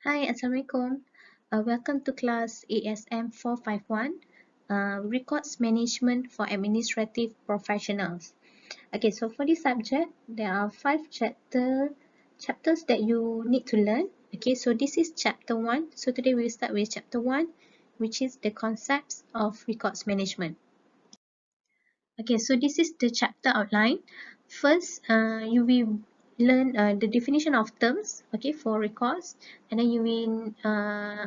Hi, Assalamualaikum. Welcome to class ASM 451, Records Management for Administrative Professionals. Okay, so for this subject, there are 5 chapters that you need to learn. Okay, so this is chapter 1. So today we'll start with chapter 1, which is the concepts of records management. Okay, so this is the chapter outline. First, you will learn the definition of terms, okay, for records, and then you will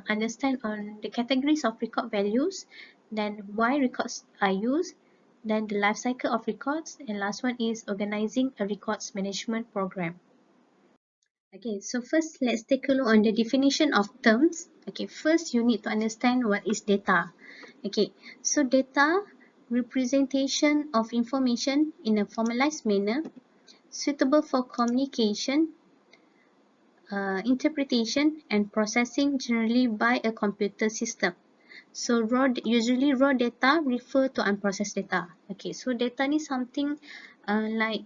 understand on the categories of record values, then why records are used, then the life cycle of records, and last one is organizing a records management program. Okay, so first let's take a look on the definition of terms. Okay, first you need to understand what is data. Okay, so data representation of information in a formalized manner suitable for communication, interpretation and processing generally by a computer system. So usually raw data refer to unprocessed data. Okay, so data ni something like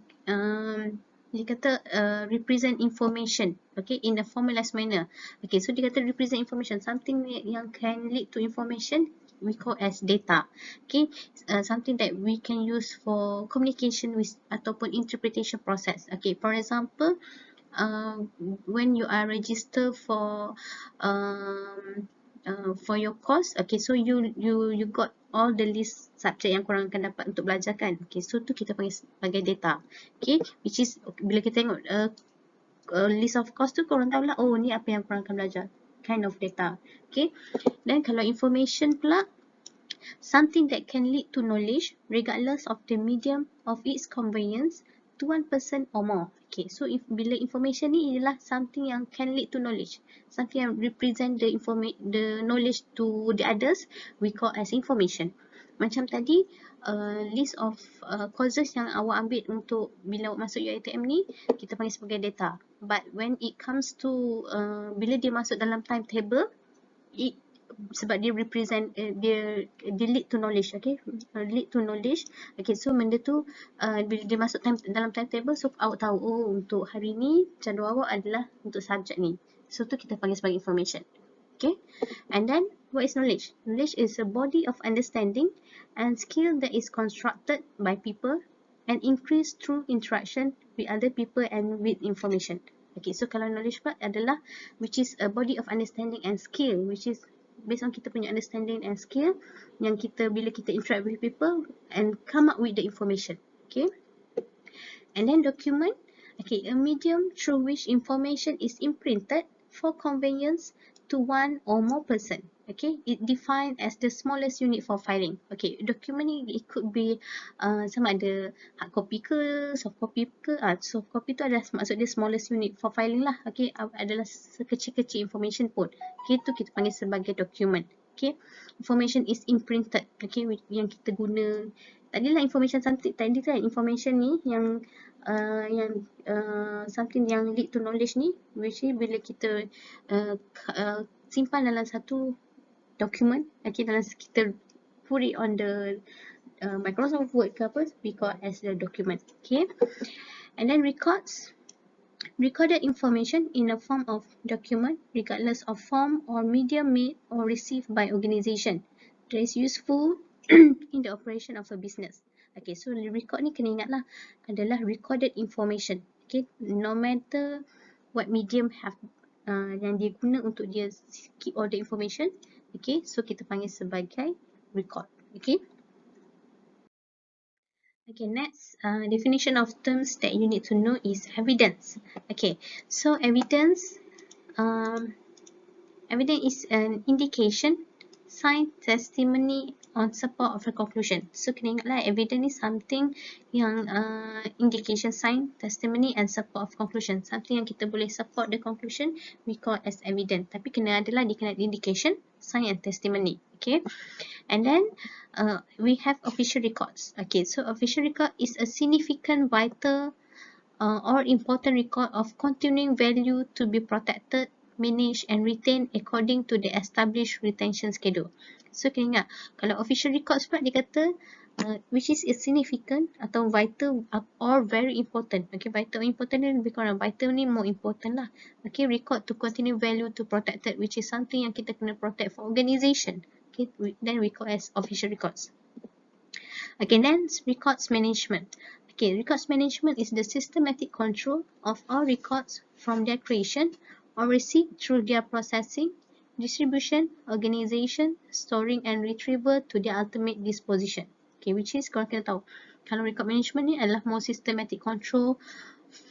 dia kata represent information, okay, in a formalized manner. Okay, so dia kata represent information, something yang can lead to information we call as data. Okay, something that we can use for communication with ataupun interpretation process. Okay, for example, when you are register for your course, okay, so you got all the list subjek yang korang akan dapat untuk belajar kan. Okay, so tu kita panggil sebagai data. Okay, which is bila kita tengok list of course tu korang tahulah, oh ni apa yang korang akan belajar, kind of data. Okay, then kalau information pula, something that can lead to knowledge regardless of the medium of its conveyance to one person or more. Okay, so bila information ni ialah something yang can lead to knowledge, something yang represent the knowledge to the others, we call as information. Macam tadi, list of courses yang awak ambil untuk bila awak masuk UiTM ni, kita panggil sebagai data. But when it comes to bila dia masuk dalam timetable, sebab dia represent dia lead to knowledge, okay, lead to knowledge. Okay, so benda tu bila dia masuk dalam timetable, so awak tahu, oh untuk hari ni jadual awak adalah untuk subjek ni, so tu kita panggil sebagai information. Okay, and then what is knowledge? Knowledge is a body of understanding and skill that is constructed by people and increased through interaction with other people and with information. Okay, so kalau knowledge part adalah which is a body of understanding and skill, which is based on kita punya understanding and skill yang kita bila kita interact with people and come up with the information. Okay, and then document, okay, a medium through which information is imprinted for conveyance to one or more person. Okay, it defined as the smallest unit for filing. Okay, document ni it could be sama ada hard copy ke, soft copy ke. Soft copy tu adalah maksud dia smallest unit for filing lah. Okay, adalah sekecil-kecil information pun. Okay, tu kita panggil sebagai document. Okay, information is imprinted. Okay, yang kita guna tadilah information something, tadi kan information ni yang something yang lead to knowledge ni, which is bila kita simpan dalam satu document, okay, dalam kita put it on the Microsoft Word ke apa, we call as the document. Okay, and then recorded information in a form of document regardless of form or medium made or received by organization that is useful in the operation of a business. Okay, so record ni kena ingat lah adalah recorded information. Okay, no matter what medium have yang dia guna untuk dia keep all the information. Okay, so kita panggil sebagai record. Okay. Okay, next definition of terms that you need to know is evidence. Okay, so evidence is an indication, sign, testimony on support of a conclusion. So kena ingatlah evidence ni something yang indication, sign, testimony and support of conclusion. Something yang kita boleh support the conclusion, we call as evidence. Tapi kena adalah dikenal indication, sign and testimony. Okay, and then we have official records. Okay, so official record is a significant, vital or important record of continuing value to be protected, managed and retained according to the established retention schedule. So kena ingat, kalau official records pula dia kata which is significant atau vital or very important. Okay, vital or important ni lebih kurang, vital ni more important lah. Okay, record to continue value to protected, which is something yang kita kena protect for organisation. Okay, then record as official records. Okay, then records management. Okay, records management is the systematic control of all records from their creation or receipt through their processing, distribution, organization, storing and retrieval to their ultimate disposition. Okay, which is korang kena tahu, kalau record management ni adalah more systematic control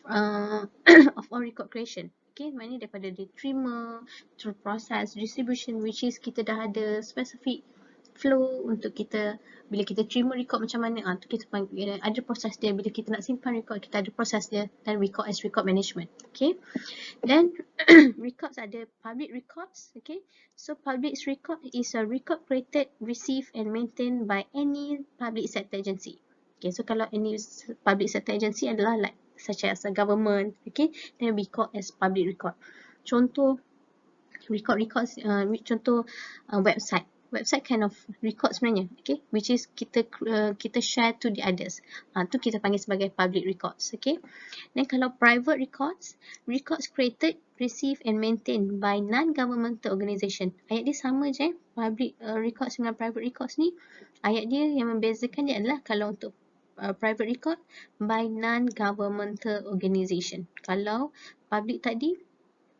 of all record creation. Okay, maknanya daripada dia terima, through process, distribution, which is kita dah ada specific flow untuk kita, bila kita terima record macam mana, tu kita panggil, ada proses dia. Bila kita nak simpan record, kita ada proses dia, dan record as record management. Okay, then records ada public records. Okay, so public record is a record created, received and maintained by any public sector agency. Okay, so kalau any public sector agency adalah like such as a government, okay, then we call as public record. Contoh records, contoh website. Website kind of record sebenarnya, okay, which is kita share to the others. Tu kita panggil sebagai public records, okay. Then kalau private records, records created, received and maintained by non-governmental organisation. Ayat dia sama je, public records dengan private records ni. Ayat dia yang membezakan dia adalah kalau untuk private record by non-governmental organisation. Kalau public tadi,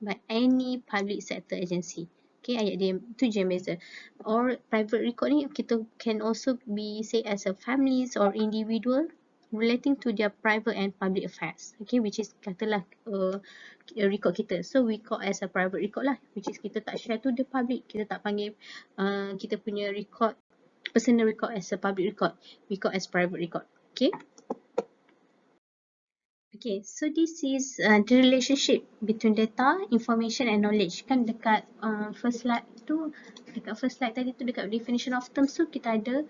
by any public sector agency. Okay, ayat dia tu je yang beza. Or private record ni kita can also be say as a families or individual relating to their private and public affairs. Okay, which is katalah record kita. So we call as a private record lah, which is kita tak share to the public. Kita tak panggil kita punya record, personal record as a public record. We call as private record. Okay. Okay, so this is the relationship between data, information and knowledge. Kan dekat first slide tu, dekat first slide tadi tu, dekat definition of terms tu kita ada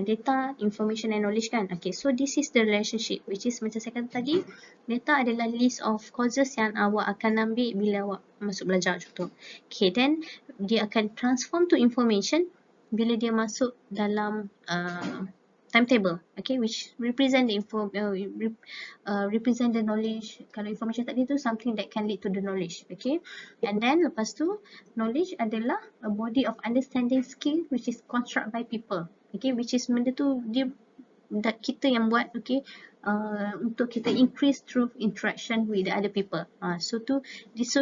data, information and knowledge kan. Okay, so this is the relationship, which is macam saya kata tadi, data adalah list of courses yang awak akan ambil bila awak masuk belajar contoh. Okay, then dia akan transform to information bila dia masuk dalam timetable, okay, which represent the represent the knowledge. Kalau information tadi tu something that can lead to the knowledge, okay. And then lepas tu knowledge adalah a body of understanding skill which is construct by people, okay, which is benda tu dia kita yang buat, okay, untuk kita increase through interaction with the other people. So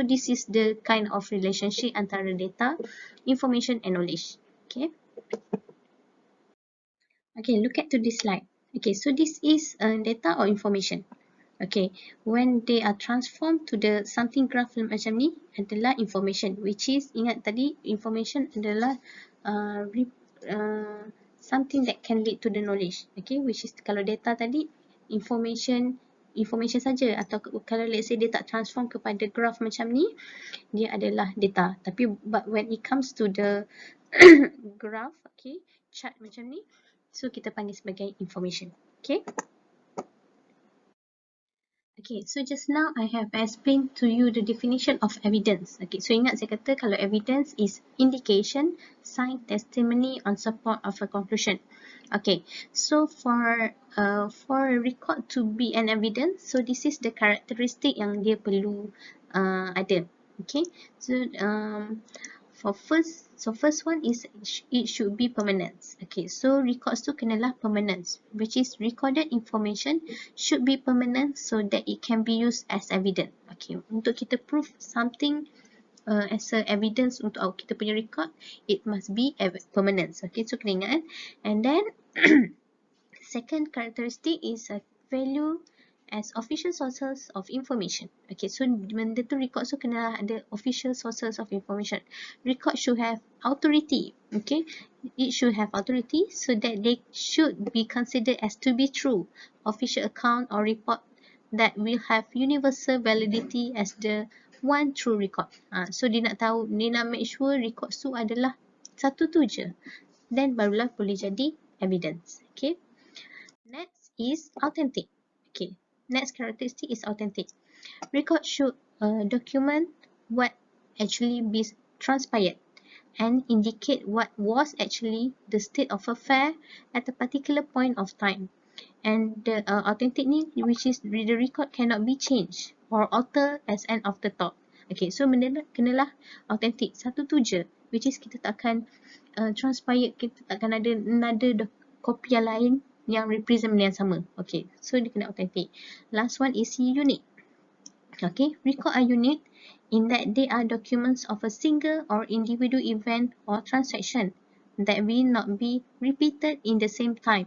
this is the kind of relationship antara data, information and knowledge, okay. Okay, look at to this slide. Okay, so this is data or information. Okay, when they are transformed to the something graph macam ni adalah information, which is, ingat tadi information adalah something that can lead to the knowledge. Okay, which is kalau data tadi information saja, atau kalau let's say dia tak transform kepada graph macam ni, dia adalah data. Tapi but when it comes to the graph, okay, chart macam ni, so kita panggil sebagai information. Okay. Okay, so just now I have explained to you the definition of evidence. Okay, so ingat saya kata kalau evidence is indication, sign, testimony on support of a conclusion. Okay, so for a record to be an evidence, so this is the characteristic yang dia perlu ada. Okay, so first one is it should be permanence. Okay, so records tu kenalah permanence, which is recorded information should be permanent so that it can be used as evidence. Okay, untuk kita prove something as a evidence untuk kita punya record, it must be permanence. Okay, so kena ingat. And then second characteristic is a value as official sources of information. Okay, so benda tu record so kena ada official sources of information. Record should have authority. Okay, it should have authority so that they should be considered as to be true. Official account or report that will have universal validity as the one true record. So dia nak tahu, dia nak make sure record tu adalah satu tu je. Then barulah boleh jadi evidence. Okay. Next is authentic. Okay. Next characteristic is authentic. Record should document what actually be transpired and indicate what was actually the state of affair at a particular point of time. And the authentic ni, which is the record cannot be changed or altered as an afterthought. Okay, so benda kenalah authentic. Satu tu je, which is kita tak akan transpire, kita tak akan ada another copy yang lain yang represent benda yang sama. Okay, so dia kena authentic. Last one is unique. Okay, record are unique in that they are documents of a single or individual event or transaction that will not be repeated in the same time,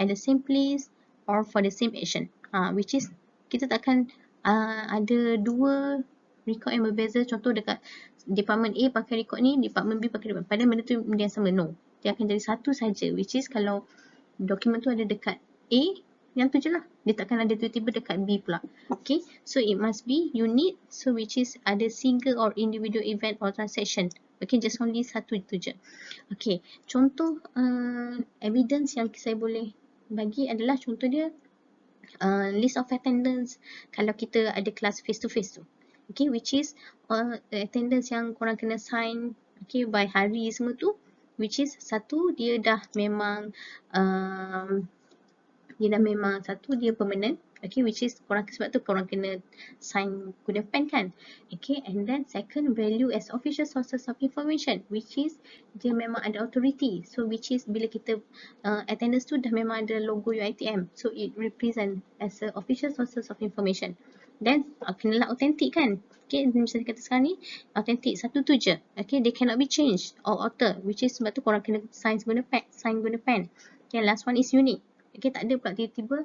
at the same place, or for the same action. Which is kita takkan ada dua record yang berbeza. Contoh dekat Department A pakai record ni, Department B pakai record. Padahal benda tu benda yang sama. No. Dia akan jadi satu saja. Which is kalau dokumen tu ada dekat A, yang tu je lah. Dia takkan ada tiba-tiba dekat B pula. Okay. So it must be unique. So which is ada single or individual event or transaction. Okay. Just only satu itu je. Okay. Contoh evidence yang saya boleh bagi adalah contoh dia list of attendance kalau kita ada kelas face to face tu. Okay, which is attendance yang korang kena sign, okay, by hari semua tu, which is satu dia dah memang satu dia permanent, okay, which is korang sebab tu korang kena sign guna pen kan. Okay, and then second, value as official sources of information, which is dia memang ada authority. So which is bila kita attendance tu dah memang ada logo UiTM, so it represent as a official sources of information. Then kenalah authentic kan. Okay, misalnya kata sekarang ni authentic satu tu je. Okay, they cannot be changed or altered, which is sebab tu korang kena sign guna pen. Okay, last one is unique. Okay, tak ada pula tiba-tiba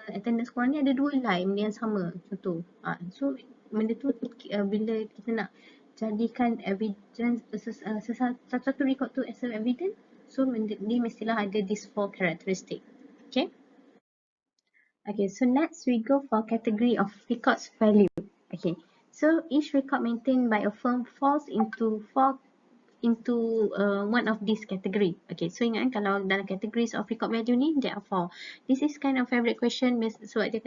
attendance korang ni ada dua line benda yang sama. Contoh. So benda tu bila kita nak jadikan evidence satu record tu as a evidence, so dia mestilah ada these 4 characteristic. Okay. Okay, so next we go for category of records value. Okay, so each record maintained by a firm falls into one of these category. Okay, so ingat kalau dalam categories of record value ni, there are 4. This is kind of favorite question sebab dia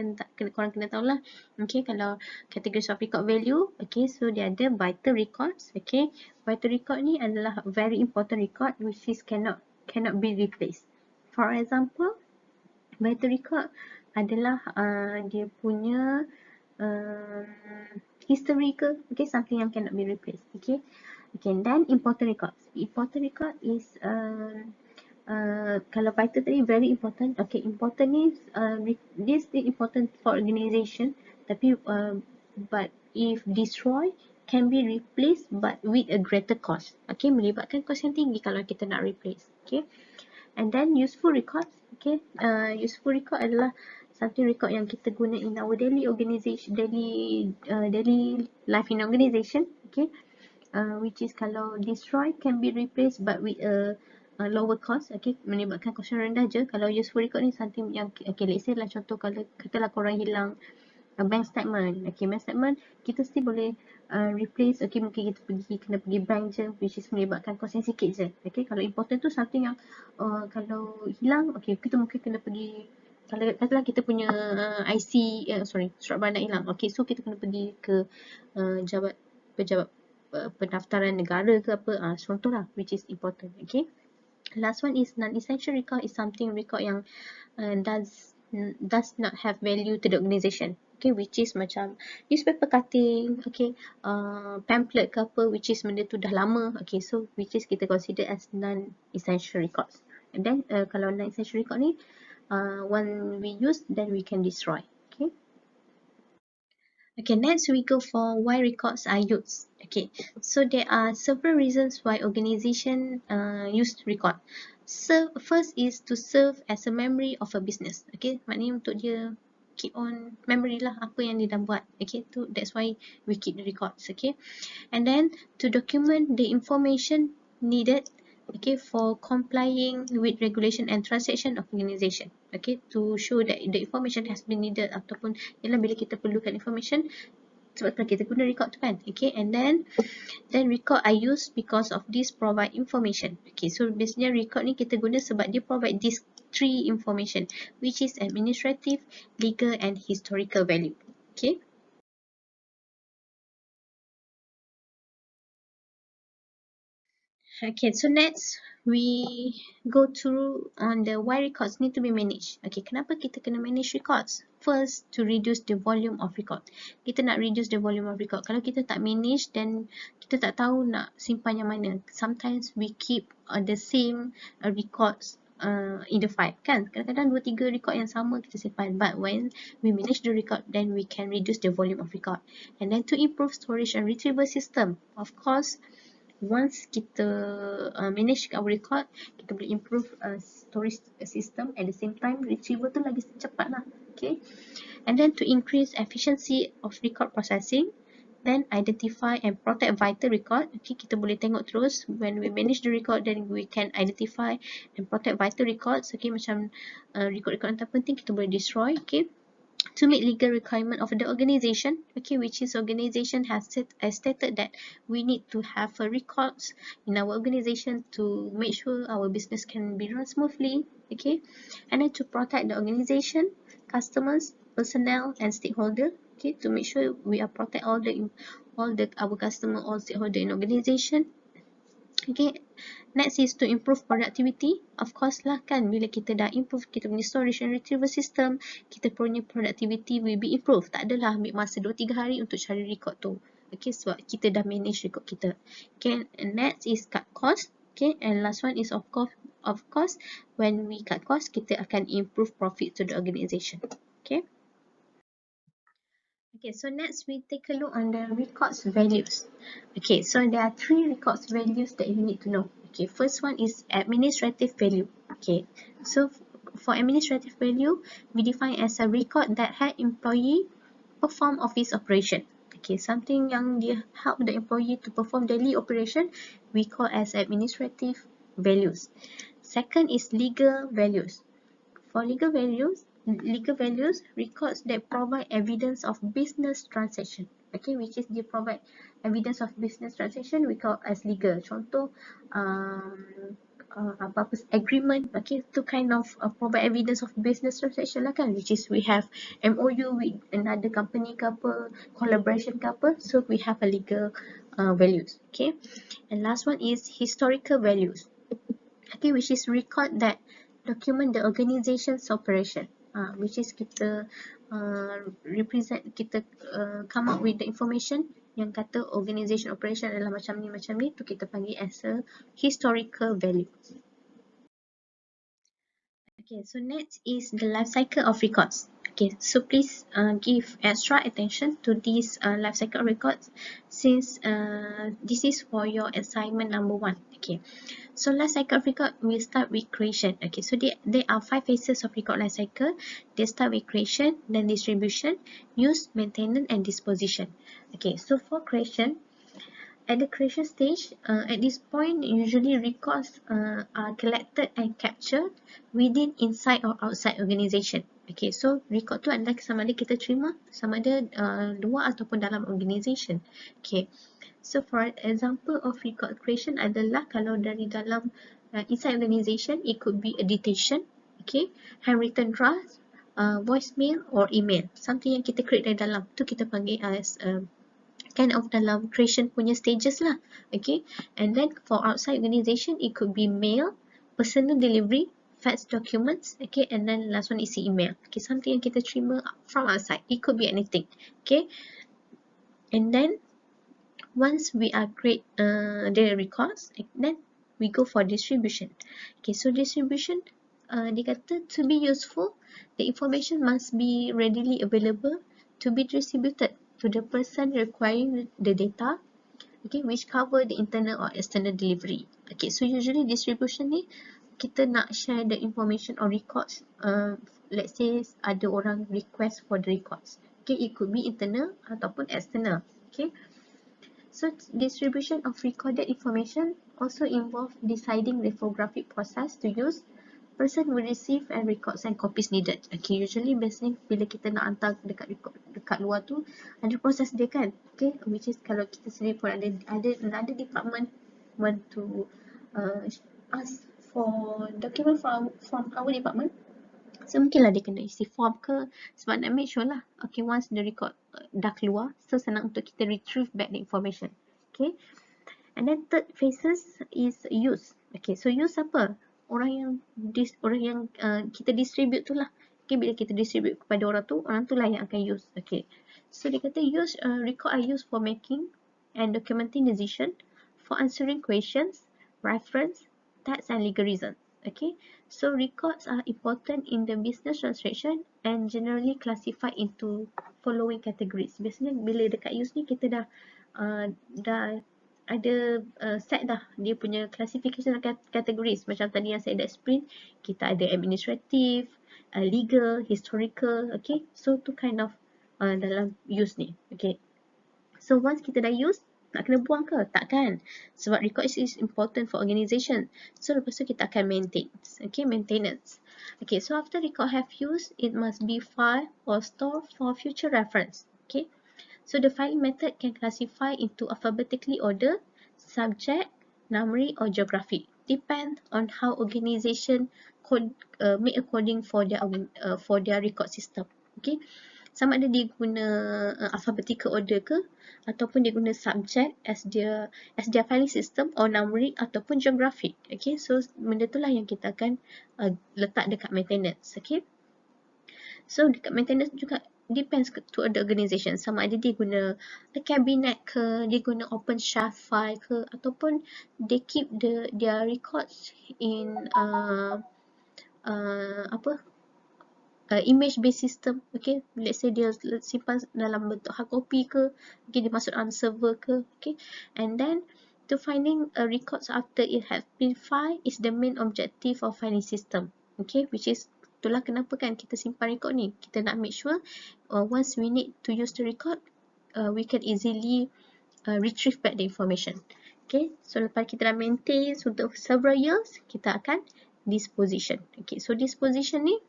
korang kena tahu lah. Okay, kalau categories of record value, okay, so dia ada vital records. Okay, vital record ni adalah very important record which is cannot be replaced. For example, vital record adalah dia punya historical, okay, something yang cannot be replaced. Okay, then important records. Important record is kalau vital tadi very important. Okay, important is this is important for organization, tapi but if destroy can be replaced but with a greater cost. Okay, melibatkan kos yang tinggi kalau kita nak replace. Okay, and then useful records. Okay, useful record adalah something record yang kita guna in our daily organization, daily life in organization. Okay, which is kalau destroy can be replaced but with a lower cost. Okay, menyebabkan kos yang rendah je. Kalau useful record ni something yang, okay, let's say lah contoh kalau katalah korang hilang bank statement. Okay, bank statement kita still boleh replace. Okay, mungkin kita kena pergi bank je, which is menyebabkan kos yang sikit je. Okay, kalau important tu something yang kalau hilang, okay, kita mungkin kena pergi, kalau katalah kita punya IC, surat bandar hilang. Okay, so kita kena pergi ke pejabat pendaftaran negara ke apa, contoh lah, which is important. Okay, last one is non-essential record, is something record yang does not have value to the organization. Okay, which is macam newspaper cutting, okay, pamphlet ke apa, which is benda tu dah lama. Okay, so which is kita consider as non-essential records. And then kalau non-essential record ni, when we use, then we can destroy. Okay. Okay, next we go for why records are used. Okay, so there are several reasons why organization use record. So first is to serve as a memory of a business. Okay, maknanya untuk dia keep on memory lah apa yang dia dah buat. Okay, that's why we keep the records. Okay, and then to document the information needed, okay, for complying with regulation and transaction of organization. Okay, to show that the information has been needed, ataupun ialah bila kita perlukan information, sebab tu kita guna record tu kan. Okay, and then record are used because of this provide information. Okay, so biasanya record ni kita guna sebab dia provide this 3 information, which is administrative, legal and historical value. Okay. Okay, so next we go through on the why records need to be managed. Okay, kenapa kita kena manage records? First, to reduce the volume of record. Kita nak reduce the volume of record. Kalau kita tak manage, then kita tak tahu nak simpan yang mana. Sometimes we keep the same records in the file, kan? Kadang-kadang 2-3 record yang sama kita simpan. But when we manage the record, then we can reduce the volume of record. And then to improve storage and retrieval system, of course, once kita manage our record, kita boleh improve storage system, at the same time retrieval tu lagi cepat lah. Okay, and then to increase efficiency of record processing, then identify and protect vital record. Okay, kita boleh tengok terus when we manage the record, then we can identify and protect vital records. Okay, macam record-record yang tak penting kita boleh destroy. Okay, to meet legal requirement of the organization, okay, which is organization has stated that we need to have a records in our organization to make sure our business can be run smoothly. Okay, and then to protect the organization, customers, personnel, and stakeholder. Okay, to make sure we are protect all our customer, all stakeholder in organization. Okay, next is to improve productivity. Of course lah kan, bila kita dah improve kita punya storage and retrieval system, kita punya productivity will be improved. Tak adalah ambil masa 2-3 hari untuk cari record tu. Okay, sebab kita dah manage record kita. Okay, and next is cut cost. Okay, and last one is of course, when we cut cost, kita akan improve profit to the organization. Okay. Okay, so next we take a look on the records values. Okay, so there are 3 records values that you need to know. Okay, first one is administrative value. Okay, so for administrative value, we define as a record that had employee perform office operation. Okay, something yang dia help the employee to perform daily operation, we call as administrative values. Second is legal values. For legal values, records that provide evidence of business transaction. Okay, which is they provide evidence of business transaction, we call as legal. Contoh, apa-apa agreement, okay, to kind of provide evidence of business transaction lah kan, which is we have MOU with another company ke apa, collaboration ke apa, so we have a legal values. Okay, and last one is historical values. Okay, which is record that document the organization's operation, which is kita come up with the information yang kata organization operation adalah macam ni, tu kita panggil as a historical value. Okay, so next is the life cycle of records. Okay, so please give extra attention to these life cycle records, since this is for your assignment number 1. Okay, so life cycle of record will start with creation. Okay, so there are 5 phases of record life cycle. They start with creation, then distribution, use, maintenance, and disposition. Okay, so for creation, at the creation stage, at this point, usually records are collected and captured within, inside, or outside organization. Okay, so record tu adalah sama ada kita terima, sama ada luar ataupun dalam organization. Okay, so for example of record creation adalah kalau dari dalam inside organization, it could be a dictation, okay, handwritten draft, voicemail, or email. Something yang kita create dari dalam tu kita panggil as kind of dalam creation punya stages lah. Okay, and then for outside organization, it could be mail, personal delivery, fax documents, okay, and then last one is email. Okay, something yang kita terima from outside, it could be anything. Okay, and then once we are create the records, then we go for distribution. Okay, so distribution, dia kata to be useful, the information must be readily available to be distributed to the person requiring the data, okay, which cover the internal or external delivery. Okay, so usually distribution ni kita nak share the information or records, let's say ada orang request for the records. Okay, it could be internal ataupun external. Okay, so distribution of recorded information also involve deciding the photographic process to use. Person will receive and records and copies needed. Okay, usually biasanya bila kita nak hantar dekat luar tu, ada proses dia kan. Okay, which is kalau kita sendiri pun ada department want to ask for document from our department. So mungkinlah dia kena isi form ke, sebab nak make sure lah. Okay, once the record dah keluar, so senang untuk kita retrieve back the information. Okay, And then third phases is use. Okay, so use apa? Orang yang kita distribute tu lah. Okay, bila kita distribute kepada orang tu lah yang akan use. Okay, so dia kata use record are used for making and documenting decision, for answering questions, reference, text and legal reasons. Okay, so records are important in the business transaction and generally classified into following categories. Biasanya bila dekat use ni kita dah ada set dah dia punya classification categories. Macam tadi yang saya dah explain, kita ada administrative, legal, historical. Okay, so tu kind of dalam use ni. Okay, so once kita dah use, nak kena buang ke? Takkan. Sebab records is important for organisation. So lepas tu kita akan maintain. Okay, maintenance. Okay, so after record have used, it must be filed or stored for future reference. Okay, so the filing method can classify into alphabetically order, subject, numeric or geographic. Depend on how organisation make according for their record system. Okay, sama ada dia guna alphabetical order ke ataupun dia guna subject as their filing system or numeric ataupun geographic. Okay, so benda tu lah yang kita akan letak dekat maintenance. Okay, so dekat maintenance juga depends to the organisation. Sama ada dia guna a cabinet ke, dia guna OpenShift file ke, ataupun they keep their records in image based system. Okay, let's say dia simpan dalam bentuk hard copy ke, okay, dia masuk dalam server ke. Okay, and then to finding records after it has been filed is the main objective of filing system. Okay, which is itulah kenapa kan kita simpan record ni. Kita nak make sure once we need to use the record, we can easily retrieve back the information. Okay, so lepas kita dah maintain untuk several years, kita akan disposition. Okay, so disposition ni,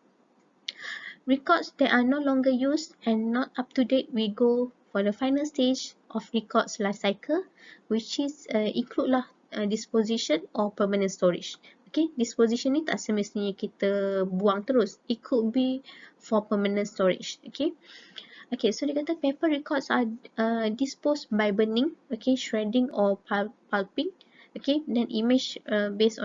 records that are no longer used and not up to date, we go for the final stage of records life cycle, which is include lah disposition or permanent storage. Okay, disposition ni tak semestinya kita buang terus. It could be for permanent storage. Okay. Okay, so dia kata paper records are disposed by burning, okay, shredding or pulping. Okay, then image-based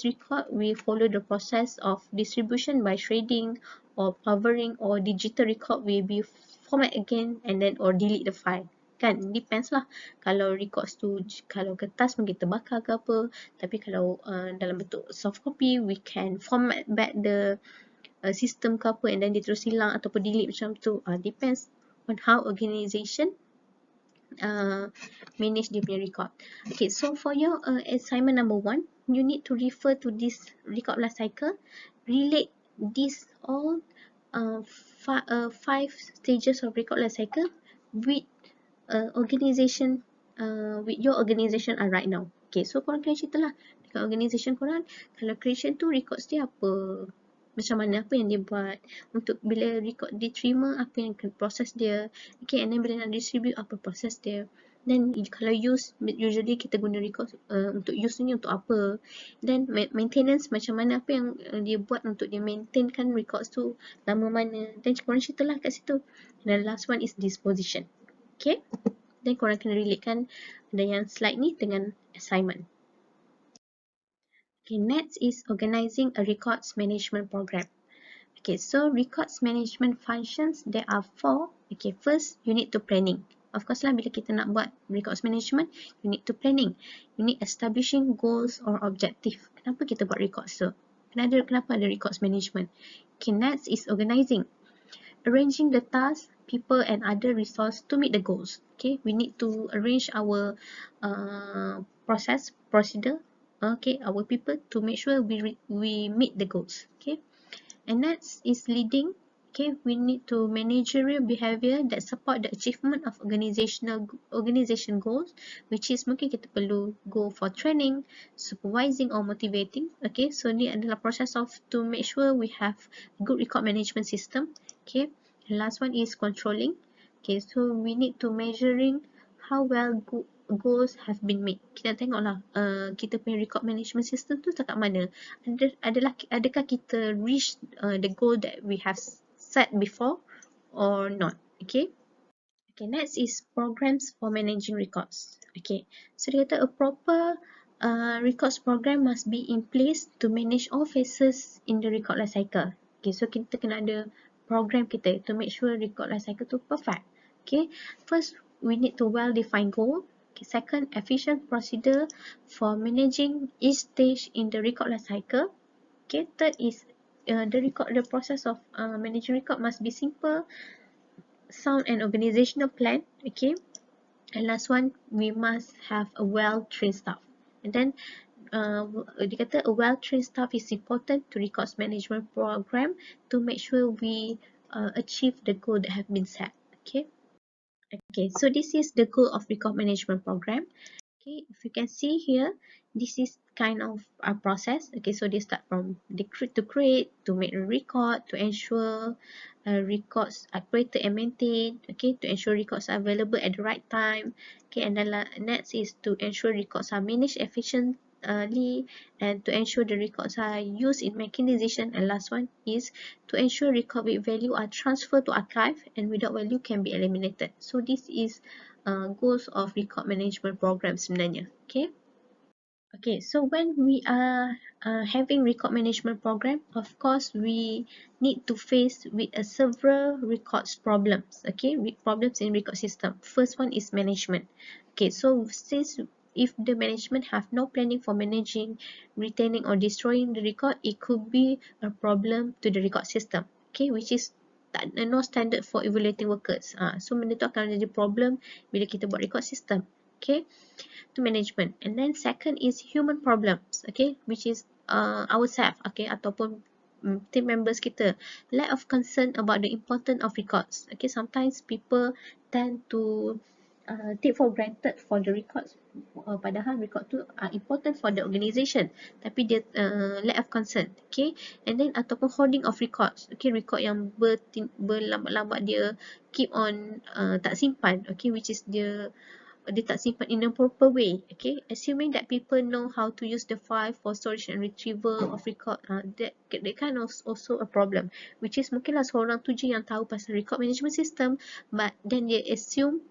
record, we follow the process of distribution by shredding or powering, or digital record will be format again and then or delete the file. Kan, depends lah. Kalau records tu, kalau kertas pun kita bakar ke apa. Tapi kalau dalam bentuk soft copy, we can format back the system ke apa and then dia terus hilang ataupun delete macam tu. Depends on how organisation manage dia punya record. Okay, so for your assignment number 1, you need to refer to this record life cycle, relate this all 5 stages of record life cycle with organisation, with your organisation right now. Okay, so korang kena cerita lah dekat organisation korang, kalau creation tu records dia apa, macam mana, apa yang dia buat, untuk bila record diterima, apa yang proses dia. Okay, and then bila nak distribute, apa proses dia. Then kalau use, usually kita guna record untuk use ni untuk apa. Then maintenance, macam mana, apa yang dia buat untuk dia maintainkan records tu, lama mana. Then korang cerita lah kat situ. And the last one is disposition. Okay, then korang kena relatekan dengan slide ni dengan assignment. Okay, next is organizing a records management program. Okay, so records management functions, there are 4. Okay, first, you need to planning. Of course lah, bila kita nak buat records management, you need to planning. You need establishing goals or objective. Kenapa kita buat records tu? Kenapa ada records management? Okay, next is organizing. Arranging the tasks, people and other resources to meet the goals. Okay, we need to arrange our procedure, okay, our people to make sure we meet the goals. Okay, and next is leading. Okay, we need to managerial behavior that support the achievement of organization goals, which is mungkin kita perlu go for training, supervising or motivating. Okay, so ni adalah process of to make sure we have good record management system. Okay, the last one is controlling. Okay, so we need to measuring how well goals have been made. Kita tengoklah kita punya record management system tu dekat mana. Adakah kita reach the goal that we have set before or not. Okay. Okay, next is programs for managing records. Okay, so dia kata a proper records program must be in place to manage all phases in the record life cycle. Okay, so kita kena ada program kita to make sure record life cycle tu perfect. Okay, first we need to well define goal. Okay, second, efficient procedure for managing each stage in the record life cycle. Okay, third is the process of managing record must be simple, sound and organizational plan. Okay, and last one, we must have a well-trained staff. And then dia kata a well-trained staff is important to records management program to make sure we achieve the goal that have been set. Okay. Okay, so this is the goal of record management program. Okay, if you can see here, this is kind of a process. Okay, so they start from to create, to make a record, to ensure records are created and maintained. Okay, to ensure records are available at the right time. Okay, and then next is to ensure records are managed efficiently and to ensure the records are used in making decisions. And last one is to ensure record with value are transferred to archive and without value can be eliminated. So this is goals of record management program sebenarnya. Okay. Okay, so when we are having record management program, of course we need to face with several records problems. Okay, problems in record system. First one is management. Okay, so since if the management have no planning for managing, retaining or destroying the record, it could be a problem to the record system. Okay, which is no standard for evaluating workers. So benda tu akan jadi problem bila kita buat record system. Okay, to management. And then second is human problems, okay, which is ourselves, okay, ataupun team members kita, lack of concern about the importance of records. Okay, sometimes people tend to take for granted for the records, padahal record tu important for the organisation, tapi dia lack of concern. Okay, and then ataupun hoarding of records, okay, record yang berlambat-lambat dia keep on tak simpan, okay, which is dia tak simpan in a proper way. Okay, assuming that people know how to use the file for storage and retrieval of record, that kind of also a problem, which is mungkinlah seorang tu je yang tahu pasal record management system, but then they assume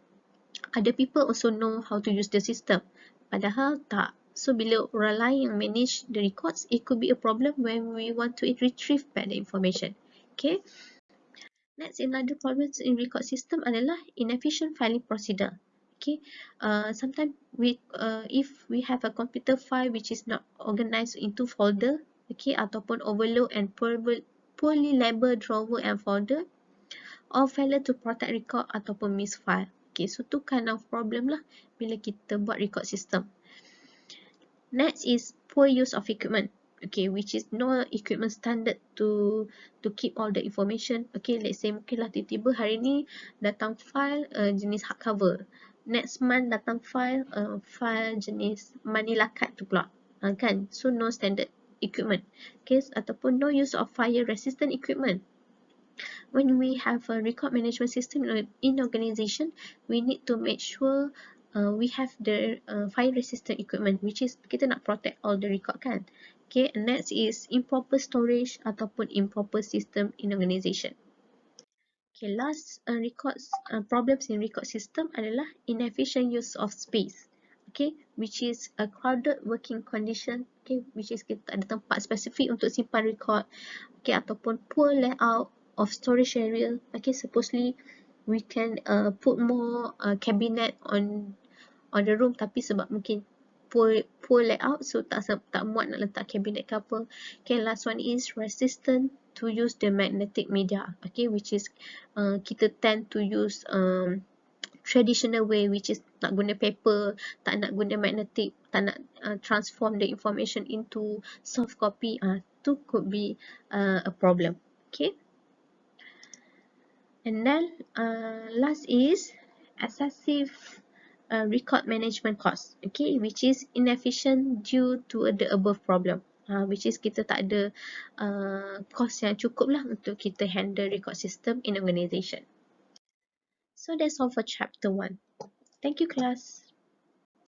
other people also know how to use the system, padahal tak. So bila orang lain yang manage the records, it could be a problem when we want to retrieve back the information. Okay, next, another problem in record system adalah inefficient filing procedure. Okay, sometimes if we have a computer file which is not organized into folder, okay, ataupun overload and poorly labeled drawer and folder, or failure to protect record ataupun miss file. Okay, so tu kind of problem lah bila kita buat record system. Next is poor use of equipment. Okay, which is no equipment standard to keep all the information. Okay, let's say mungkinlah tiba-tiba hari ni datang file jenis hardcover. Next month datang file jenis manila card tu pula. Kan? So no standard equipment. Okay, ataupun no use of fire resistant equipment. When we have a record management system in organization, we need to make sure we have the fire resistant equipment, which is kita nak protect all the record kan. Okay, and next is improper storage ataupun improper system in organization. Okay, last problems in record system adalah inefficient use of space. Okay, which is a crowded working condition. Okay, which is kita ada tempat spesifik untuk simpan record. Okay, ataupun poor layout of storage area. Okay, supposedly we can put more cabinet on the room, tapi sebab mungkin poor layout, so tak muat nak letak cabinet ke apa. Okay, last one is resistant to use the magnetic media. Okay, which is kita tend to use traditional way, which is nak guna paper, tak nak guna magnetic, tak nak transform the information into soft copy. Tu could be a problem. Okay, and then last is excessive record management cost, okay, which is inefficient due to the above problem, which is kita tak ada cost yang cukup lah untuk kita handle record system in organisation. So that's all for chapter 1. Thank you, class.